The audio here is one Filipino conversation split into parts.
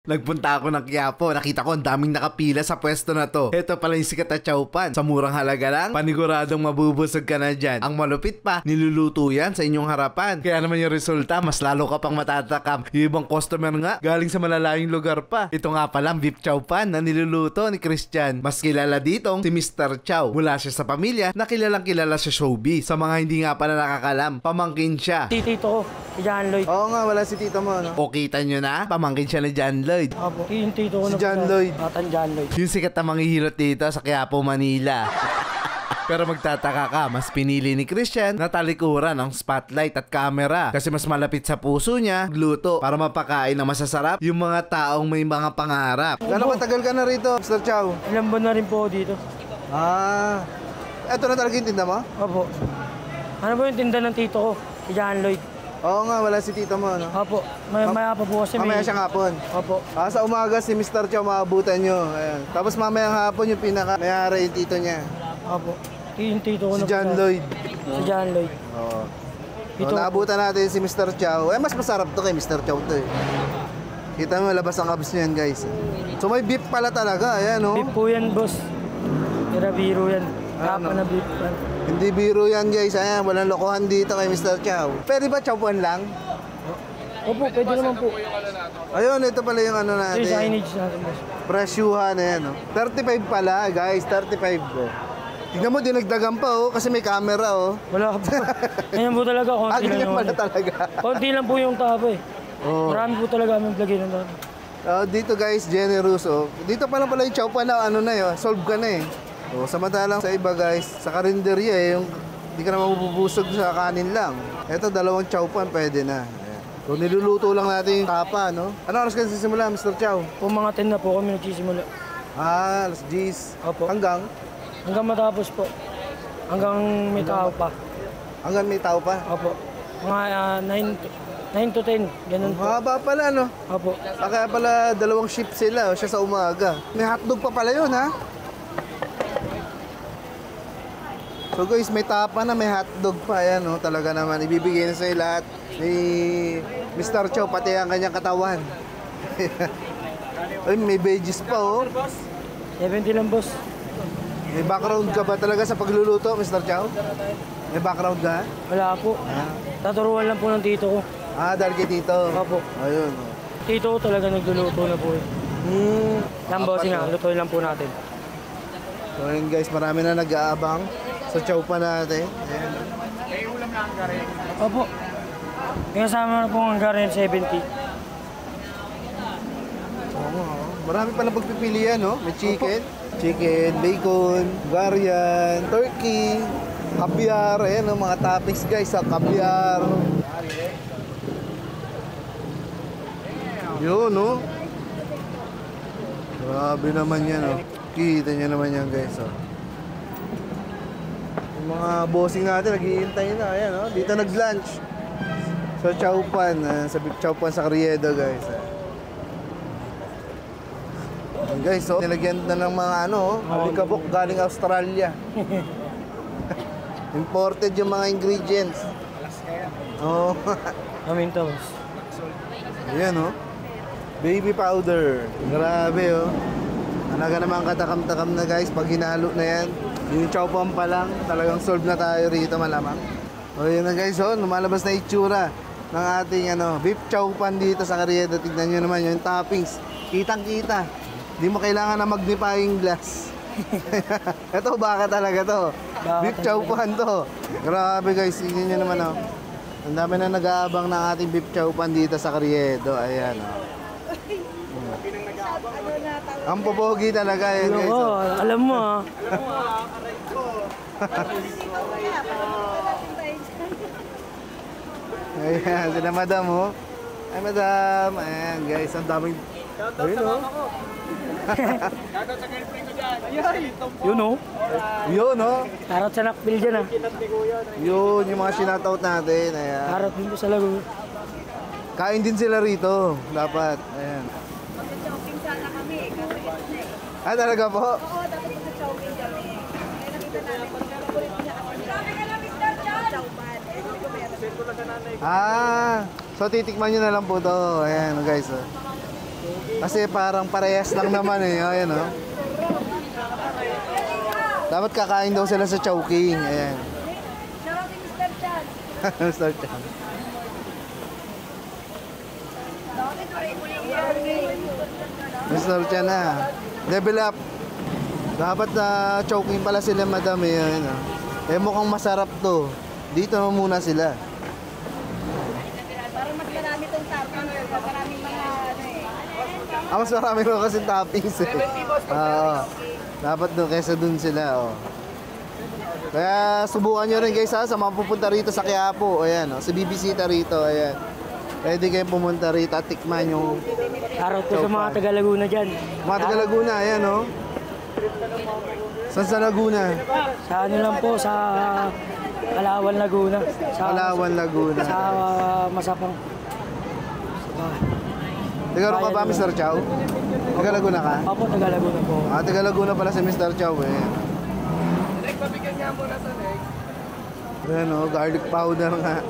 Nagpunta ako ng Quiapo, nakita ko ang daming nakapila sa pwesto na to. Ito pala yung sikat na chowpan. Sa murang halaga lang, paniguradong mabubusog ka na dyan. Ang malupit pa, niluluto yan sa inyong harapan. Kaya naman yung resulta, mas lalo ka pang matatakam. Yung ibang customer nga, galing sa malalayong lugar pa. Ito nga pala beef chowpan na niluluto ni Christian. Mas kilala ditong si Mr. Chow. Mula siya sa pamilya na kilalang kilala sa showbiz. Sa mga hindi nga pala nakakalam, pamangkin siya. Tito ko, si John Lloyd. Oo nga, wala si tito mo, no? O kita nyo na, pamangkin siya ni John Lloyd. Opo, yung tito ko Si John Lloyd. Nathan John Lloyd. Yung sikat na manghihilot dito sa Quiapo, Manila. Pero magtataka ka, mas pinili ni Christian na talikuran ang spotlight at camera kasi mas malapit sa puso niya gluto para mapakain ng masasarap yung mga taong may mga pangarap. Gano'ng matagal ka na rito, Mr. Chow? Ilang buwan na rin po dito. Ah, eto na talaga yung tinda mo? Opo. Ano po yung tinda ng tito ko? Si John Lloyd. Oo nga, wala si tito mo, no? Opo. Maya pa po kasi Mamaya siyang hapon. Opo. Sa umaga si Mr. Chow maabutan nyo. Ayan. Tapos mamayang hapon yung pinaka-mayari yung tito niya. Opo. Yung tito ko Si na John po. Lloyd. Si John Lloyd. Oo. Tito. So, naabutan natin si Mr. Chow. Mas masarap to kay Mr. Chow to eh. Kita mo, labas ang abs niyan, guys. So may beef pala talaga, ayan, no? Beef po yan, boss. Biro yan. Kapa na beef yan. Hindi biro yan, guys. Ayan, walang lokohan dito kay Mr. Chow. Pwede ba chowpan lang? Opo, pwede naman po. Ayun, ito pala yung ano Ito yung natin. signage natin, boss. Presyuhan na yan, no? 35 pala, guys. 35 po. Tignan mo, dinagdagan pa, oh. Kasi may camera, oh. Wala ka po. Ganyan po talaga. Konti lang Ganyan yung pala talaga. Konti lang po yung tapa eh. Oh. Marami po talaga aming lagay ng tapa. Dito, guys, generous, oh. Dito pala yung chowpan na ano na yun. Solve ka na eh. Oh, samantalang sa iba, guys, sa karinderya eh, yung hindi ka na mabubusog sa kanin lang. Ito, 2 chowpan, pwede na. Ayan. So, niluluto lang natin yung tapa, no? Ano oras ka sisimula, Mr. Chow? Po mga 10 na po kami nagsisimula. Alas 10. Opo. Hanggang Matapos po. Hanggang may tao pa. may tao pa. Opo. Mga 9 to 10. Ganun po. Mahaba pala, no? Opo. Kaya pala 2 shift sila, siya sa umaga. May hotdog pa pala yun, ha? So guys, may tapa na, may hotdog pa. Ayan, no? Talaga naman, ibibigay na sa'yo lahat ni Mr. Chow, pati ang kanyang katawan. Ay, may veggies pa, oh. 70 lang, boss. May background ka ba talaga sa pagluluto, Mr. Chow? May background ka? Wala po. Taturuan lang po ng tito ko. Dahil kay tito. Opo. Ayun, oh. Tito ko talaga nagluluto na po eh. Lang, bossing nga. Lutuin lang po natin. So yun, guys, marami na nag-aabang sa chow pa natin. Ayan. May ulam na hanggarin. Opo. May kasama na po ang hanggarin 70. Marami pa na pagpipilian, no? May chicken, bacon, Hungarian, turkey, kabyar. Ayan, no? Mga toppings, guys, sa kabyar. Yun, no? Grabe naman yan, no? Kita nyo naman yan, guys, oh. Yung mga bossing natin, naghihintay na. Ayan, no? Dito nag-lunch. Sa chowpan, sa beef chowpan sa Carriedo, guys. Guys, so nilagyan na ng mga alikabok galing Australia. Imported yung mga ingredients. Oh. Aminta, boss. Ayan, oh. Baby powder. Grabe, oh. Talaga naman katakam-takam na, guys. Pag hinalo na yan, yung chowpan pa lang, talagang solve na tayo rito, malamang. O, yun na, guys, oh. Lumalabas na itsura ng ating beef chowpan dito sa Carriedo. Tignan nyo naman yung toppings. Kitang-kita. Di mo kailangan na magnifying glass. Ito, baka talaga to. Beef chowpan to. Grabe, guys. Tingnan nyo naman, oh. Ang dami na nag-aabang ng ating beef chowpan dito sa Carriedo. Ayan, oh. Ang popogi talaga yan, guys. Oo, alam mo ah. Ayan, sila madam, oh. Ay, madam. Ayan, guys. Ang daming... Ayun, oh. Yun oh. Yun, oh. Tarot sa nakpil dyan ah. Yun, yung mga sinataut natin. Ayan. Tarot din po sa lago. Kain din sila rito. Dapat. Ayan. Mag-shopping sana kami eh, kasi ito na eh. Ah, talaga po? Oo, dapat mag-shopping kami. Kaya nakita namin, favorite niya kasi. Sabi ka na, Mr. John! Chowpan. Eh, hindi ko meron. So titikman nyo na lang po to. Ayan, guys. Oh. Kasi parang parehas lang naman eh. Ayan oh. Dapat kakain daw sila sa Chowking. Ayan. Shoutout si Mr. Chan. Mr. Chan. Mr. Chan na. Level up. Dapat na Chowking pala sila madam eh. Ayan oh. Eh mukhang masarap to. Dito na muna sila. Para mas marami itong tapang. Mas maraming mga ano eh. Mas marami ko kasi toppings eh. Oo. Dapat doon kaysa doon sila oh. Kaya subukan nyo rin guys ha, sa mga pupunta rito sa Quiapo. Ayan oh, sa bibisita rito. Ayan. Pwede kayong pumunta rito at tikman yung Araw po sa mga taga Laguna dyan. mga taga Laguna. Ayan oh. Saan sa Laguna? Sa ano lang po, sa Kalawan, Laguna. Sa Palawan, Laguna. Sa Masapang. Taga ron ka ba, Mr. Chow? Taga Laguna ka? Opo, taga Laguna po. Taga Laguna pala si Mr. Chow eh. Ayan oh, garlic powder nga.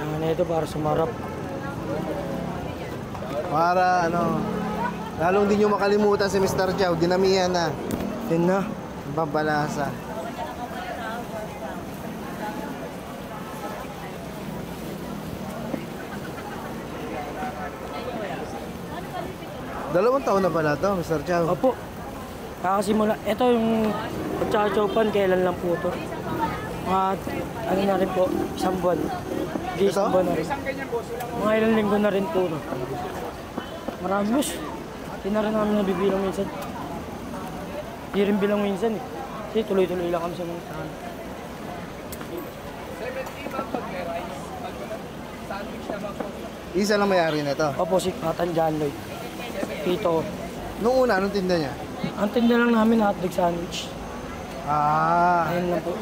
Ano ito para sumarap. Para ano, lalong di nyo makalimutan si Mr. Chow, dinamihan na. Yun na. Pampalasa. Dalawang taon na pala to, Mr. Chow. Opo. Kakasimula. Ito yung pagtsachowpan, kailan lang po ito. Mga, ano na rin po, isang buwan. Hindi Ito? isang buwan na rin. Mga ilang linggo na rin po. No. Marami boss. Hindi na rin namin nabibilang minsan. Hindi rin bilang minsan eh. Kasi tuloy-tuloy lang kami sa mga tahan. Isa lang may-ari na to. Opo, si Katan John Lloyd. Tito. Nung una, anong tinda niya? Ang tinda lang namin hotdog sandwich. Ayun lang po.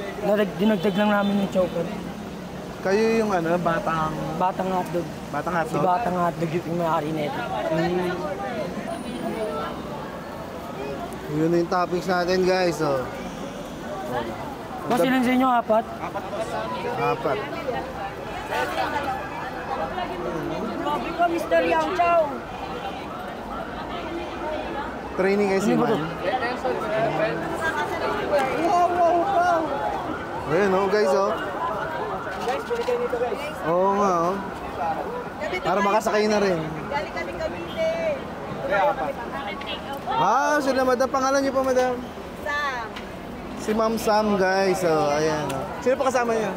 Dinagdag lang namin yung choker. Kayo yung ano, batang Batang hotdog. Si hotdog? Batang hotdog yung may-ari nito. Yun na yung toppings natin guys. Oh. Boss, ilan sa inyo? Apat? Apat. Grabe ka, Mr. Yang Chow. Training kayo si Ano ba to? Man. Ayun oh guys oh. Oo nga oh. Para makasakay na rin. Galing kami Cavite. Sila madam. Pangalan niyo po madam? Sam. Si Ma'am Sam guys. Oh, ayan. Oh. Sino pa kasama niya?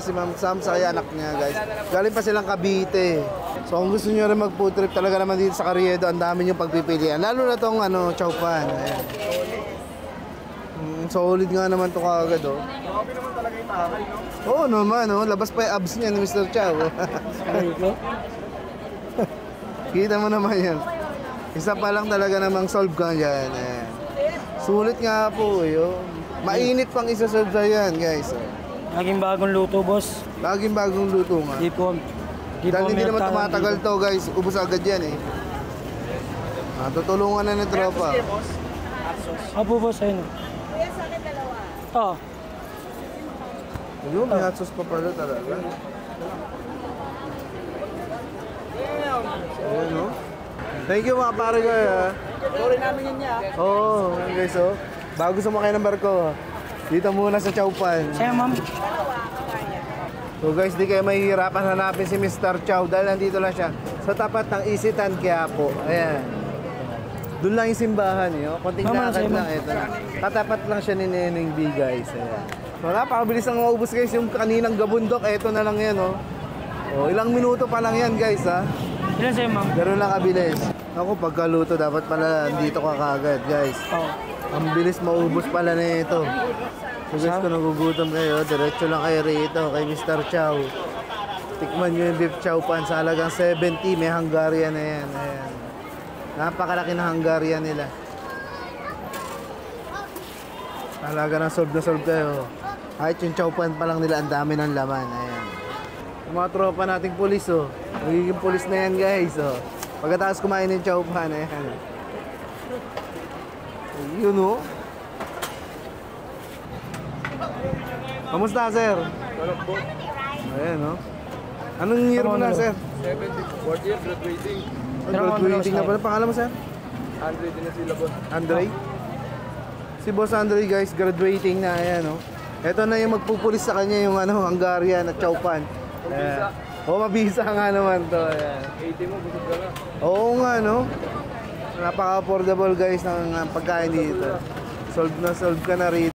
Si Ma'am Sam sa kaya anak niya guys. Galing pa silang Cavite. So kung gusto niyo rin mag-food trip talaga naman dito sa Carriedo, ang dami niyong pagpipilian. Lalo na tong ano, chowpan. Ayan. Solid nga naman to kaagad oh. Grabe naman talaga yung takay, no? Oo naman oh. Labas pa yung abs niya ni Mr. Chow. Kita mo naman yan. Isa pa lang talaga namang solve ka dyan. Ayan. Sulit nga po eh. Oh. Mainit pang isa-solve sa yan guys. Laging bagong luto, boss. Laging bagong luto nga. Di po. Dahil hindi naman tumatagal to guys. Ubus agad yan eh. Tutulungan na ni tropa. Opo, boss. Ayun. Kuya, sa akin dalawa. Ito. Ayun, may hot sauce pa pala talaga. Ayun oh. Thank you mga pare ko ha. Sorry namin yun niya. Oo, guys oh. Bago sumakay ng barko, dito muna sa Chowpan. Sa'yo, ma'am. So guys, di kayo mahihirapan hanapin si Mr. Chow dahil nandito lang siya sa tapat ng Isitan Quiapo. Ayan. Doon lang yung simbahan eh. Oh. Konting Mama, lakad sa'yo, lang. Ito na. Katapat lang siya ni Neneng B guys. Ayan. So napakabilis lang maubos guys yung kaninang gabundok. Ito na lang yan oh. Oh, ilang minuto pa lang yan guys ha. Ilan sa'yo, ma'am? Pero lang kabilis. Ako pagkaluto dapat pala dito ka kagad guys. Oo. Ang bilis maubos pala na ito. So guys, kung nagugutom kayo, diretso lang kayo rito kay Mr. Chow. Tikman nyo yung beef chow pan sa halagang 70. May Hungarian na yan. Ayan. Napakalaki na Hungarian nila. Talaga na solve kayo. Kahit yung chow pan pa lang nila, ang dami ng laman. Ayan. Yung mga tropa nating pulis oh. Magiging pulis na yan guys oh. Pagkatapos kumain ng chow pan, ayan. Yun oh. Kamusta sir? Ayan oh. Anong year mo na sir? Fourth year, graduating. Graduating na pala. Pangalan mo, sir? Andre din na sila, boss. Andre? Si Boss Andre, guys, graduating na. Ayan, oh. Ito na yung magpupulis sa kanya, yung Hungarian at Chowpan. Mabisa. Mabisa nga naman to. Ayan. 80 mo, busog ka na. Oo nga, no? Napaka-affordable, guys, ng pagkain dito. Solve na solve ka na rito.